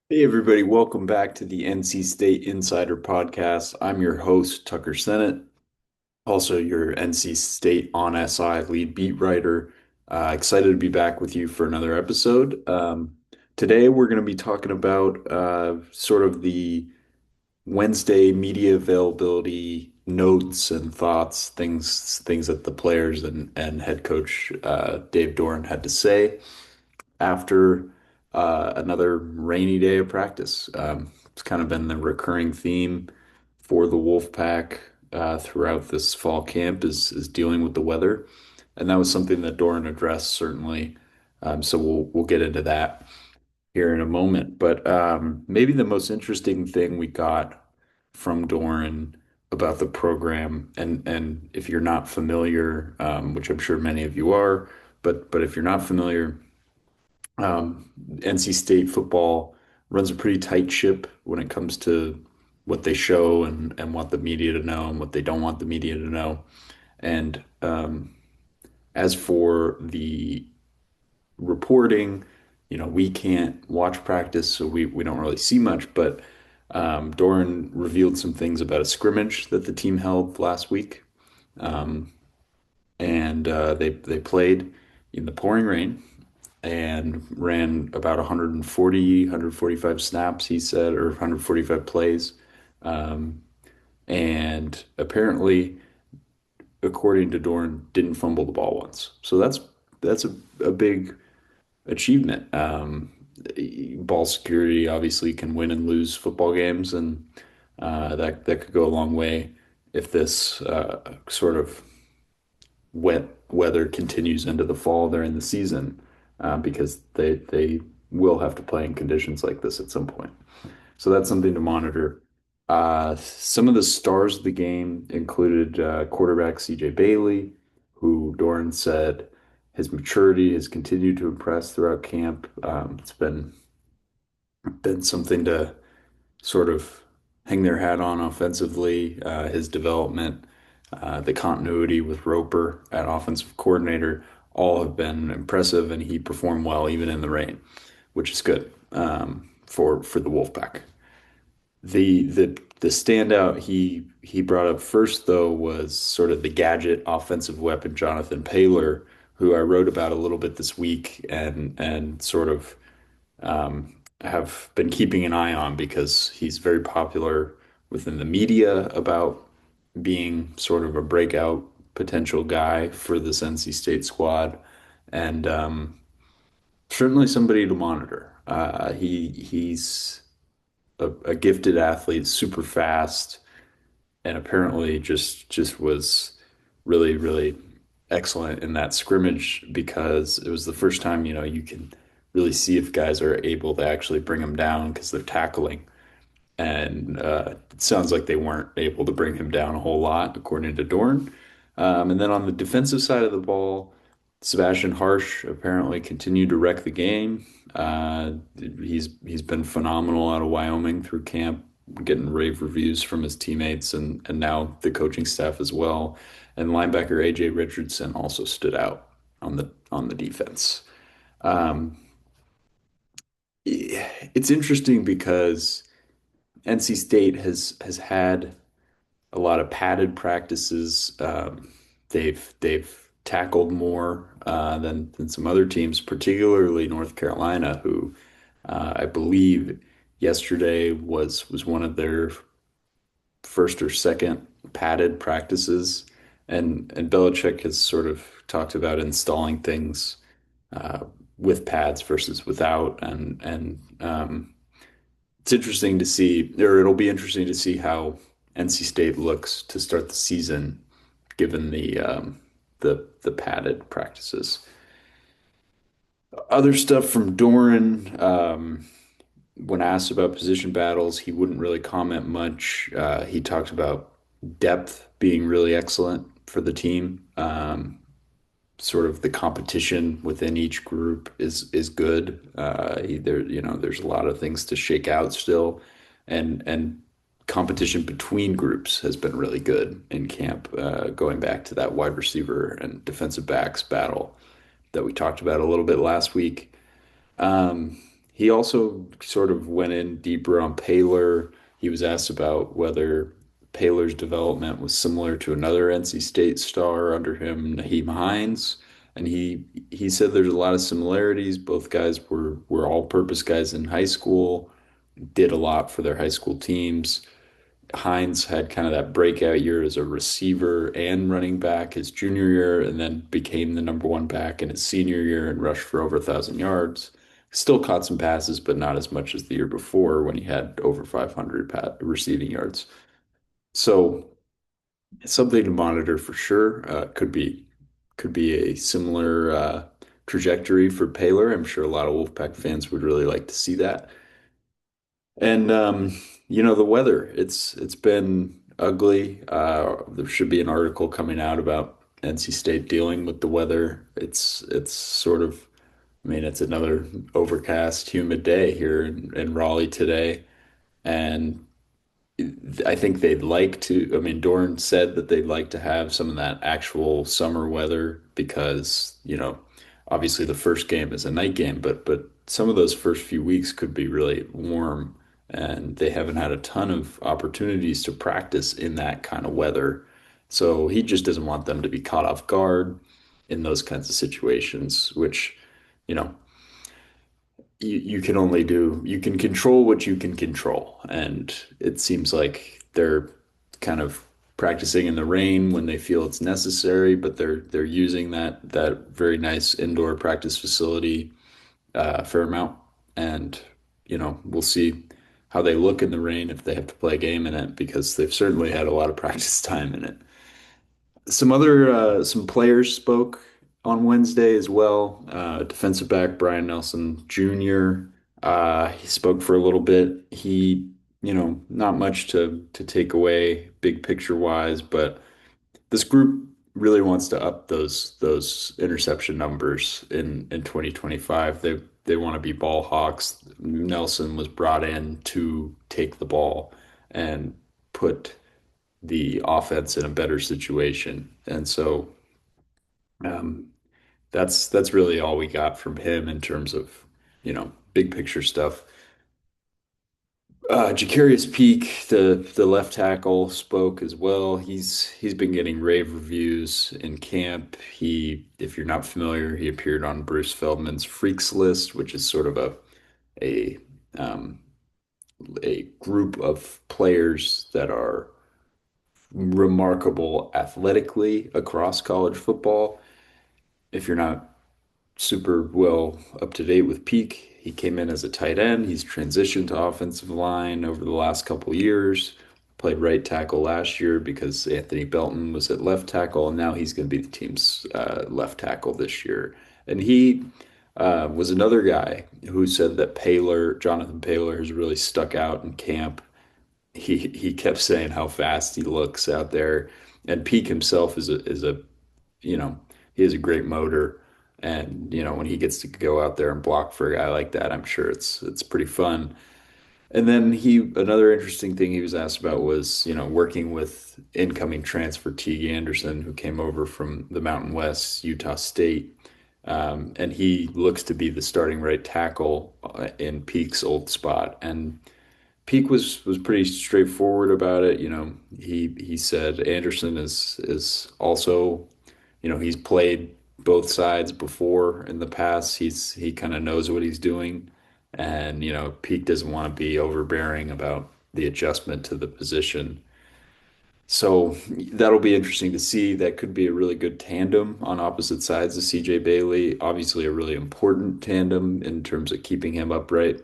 Hey everybody, welcome back to the NC State Insider Podcast. I'm your host, Tucker Sennett, also your NC State on SI lead beat writer. Excited to be back with you for another episode. Today we're going to be talking about sort of the Wednesday media availability notes and thoughts, things that the players and head coach Dave Doeren had to say after another rainy day of practice. It's kind of been the recurring theme for the Wolfpack throughout this fall camp is dealing with the weather, and that was something that Doran addressed certainly. So we'll get into that here in a moment. But maybe the most interesting thing we got from Doran about the program, and if you're not familiar, which I'm sure many of you are, but if you're not familiar, NC State football runs a pretty tight ship when it comes to what they show and want the media to know and what they don't want the media to know. And as for the reporting, we can't watch practice, so we don't really see much. But Doran revealed some things about a scrimmage that the team held last week, and they played in the pouring rain and ran about 140, 145 snaps, he said, or 145 plays. And apparently, according to Dorn, didn't fumble the ball once. So that's a big achievement. Ball security obviously can win and lose football games, and that could go a long way if this sort of wet weather continues into the fall during the season, because they will have to play in conditions like this at some point. So that's something to monitor. Some of the stars of the game included quarterback CJ Bailey, who Doran said his maturity has continued to impress throughout camp. It's been something to sort of hang their hat on offensively. His development, the continuity with Roper at offensive coordinator, all have been impressive, and he performed well even in the rain, which is good for the Wolfpack. The standout he brought up first though was sort of the gadget offensive weapon Jonathan Paylor, who I wrote about a little bit this week and sort of have been keeping an eye on because he's very popular within the media about being sort of a breakout potential guy for this NC State squad, and certainly somebody to monitor. He's a gifted athlete, super fast, and apparently just was really excellent in that scrimmage because it was the first time you can really see if guys are able to actually bring him down because they're tackling. And it sounds like they weren't able to bring him down a whole lot, according to Dorn. And then on the defensive side of the ball, Sebastian Harsh apparently continued to wreck the game. He's been phenomenal out of Wyoming through camp, getting rave reviews from his teammates and now the coaching staff as well. And linebacker AJ Richardson also stood out on the defense. Um, it's interesting because NC State has had a lot of padded practices. They've tackled more than some other teams, particularly North Carolina, who I believe yesterday was one of their first or second padded practices, and Belichick has sort of talked about installing things uh, with pads versus without, and it's interesting to see, or it'll be interesting to see how NC State looks to start the season, given the padded practices. Other stuff from Doran, when asked about position battles, he wouldn't really comment much. He talked about depth being really excellent for the team. Sort of the competition within each group is good. There's a lot of things to shake out still, and competition between groups has been really good in camp. Going back to that wide receiver and defensive backs battle that we talked about a little bit last week. Um, he also sort of went in deeper on Paler. He was asked about whether Paler's development was similar to another NC State star under him, Naheem Hines, and he said there's a lot of similarities. Both guys were all-purpose guys in high school, did a lot for their high school teams. Hines had kind of that breakout year as a receiver and running back his junior year, and then became the number one back in his senior year and rushed for over 1,000 yards. Still caught some passes, but not as much as the year before when he had over 500 receiving yards. So it's something to monitor for sure. Could be a similar trajectory for Paler. I'm sure a lot of Wolfpack fans would really like to see that. And the weather, it's been ugly. There should be an article coming out about NC State dealing with the weather. It's sort of, I mean, it's another overcast, humid day here in Raleigh today. And I think they'd like to, I mean, Doeren said that they'd like to have some of that actual summer weather because, obviously the first game is a night game, but some of those first few weeks could be really warm and they haven't had a ton of opportunities to practice in that kind of weather. So he just doesn't want them to be caught off guard in those kinds of situations, which, you know, you can control what you can control. And it seems like they're kind of practicing in the rain when they feel it's necessary, but they're using that very nice indoor practice facility a fair amount. And we'll see how they look in the rain if they have to play a game in it because they've certainly had a lot of practice time in it. Some players spoke on Wednesday as well. Defensive back Brian Nelson Jr. He spoke for a little bit. Not much to take away big picture wise, but this group really wants to up those interception numbers in 2025. They want to be ball hawks. Nelson was brought in to take the ball and put the offense in a better situation. And so um, that's really all we got from him in terms of, big picture stuff. Jacarius Peak, the left tackle, spoke as well. He's been getting rave reviews in camp. If you're not familiar, he appeared on Bruce Feldman's Freaks List, which is sort of a um, a group of players that are remarkable athletically across college football. If you're not super well up to date with Peak, he came in as a tight end. He's transitioned to offensive line over the last couple years. Played right tackle last year because Anthony Belton was at left tackle, and now he's going to be the team's left tackle this year. And he was another guy who said that Jonathan Paler, has really stuck out in camp. He kept saying how fast he looks out there, and Peak himself is a you know he has a great motor, and when he gets to go out there and block for a guy like that, I'm sure it's pretty fun. And then another interesting thing he was asked about was working with incoming transfer Teague Anderson, who came over from the Mountain West, Utah State. And he looks to be the starting right tackle in Peak's old spot. And Peak was pretty straightforward about it. He said Anderson is also, he's played both sides before in the past. He kind of knows what he's doing, and Peak doesn't want to be overbearing about the adjustment to the position. So that'll be interesting to see. That could be a really good tandem on opposite sides of CJ Bailey. Obviously, a really important tandem in terms of keeping him upright.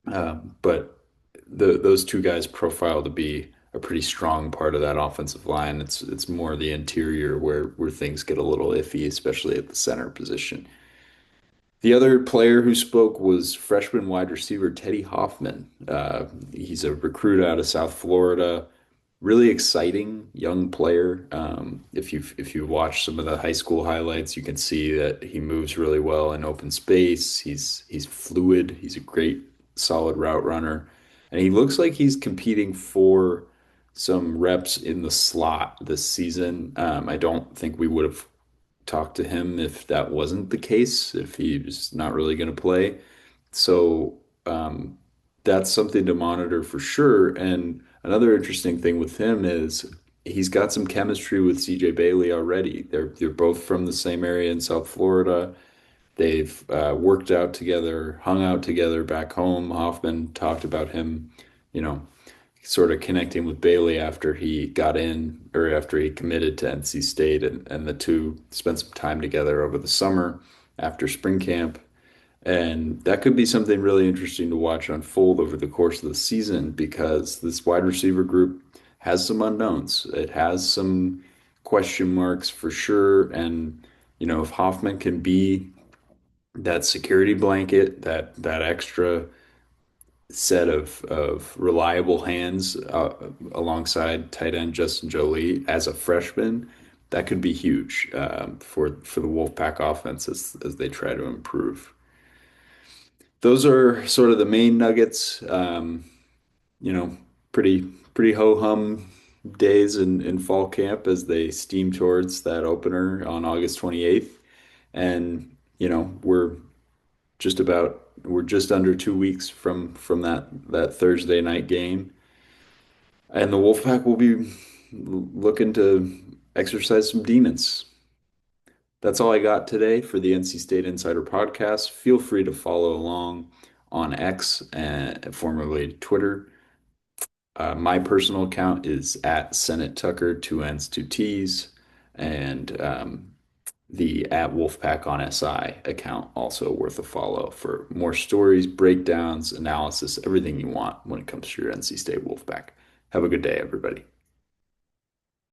But those two guys profile to be a pretty strong part of that offensive line. It's more the interior where things get a little iffy, especially at the center position. The other player who spoke was freshman wide receiver Teddy Hoffman. He's a recruit out of South Florida. Really exciting young player. If you watch some of the high school highlights, you can see that he moves really well in open space. He's fluid. He's a great solid route runner, and he looks like he's competing for some reps in the slot this season. I don't think we would have talked to him if that wasn't the case, if he was not really going to play. So that's something to monitor for sure. And another interesting thing with him is he's got some chemistry with CJ Bailey already. They're both from the same area in South Florida. They've worked out together, hung out together back home. Hoffman talked about him, you know, sort of connecting with Bailey after he got in or after he committed to NC State, and the two spent some time together over the summer after spring camp. And that could be something really interesting to watch unfold over the course of the season because this wide receiver group has some unknowns. It has some question marks for sure. And, if Hoffman can be that security blanket, that extra set of reliable hands alongside tight end Justin Jolie as a freshman, that could be huge for the Wolfpack offense as they try to improve. Those are sort of the main nuggets. You know, pretty pretty ho-hum days in fall camp as they steam towards that opener on August 28th. And, we're just under 2 weeks from that Thursday night game. And the Wolfpack will be looking to exercise some demons. That's all I got today for the NC State Insider podcast. Feel free to follow along on X, formerly Twitter. My personal account is at Senate Tucker, two N's, two T's, and the at Wolfpack on SI account also worth a follow for more stories, breakdowns, analysis, everything you want when it comes to your NC State Wolfpack. Have a good day, everybody.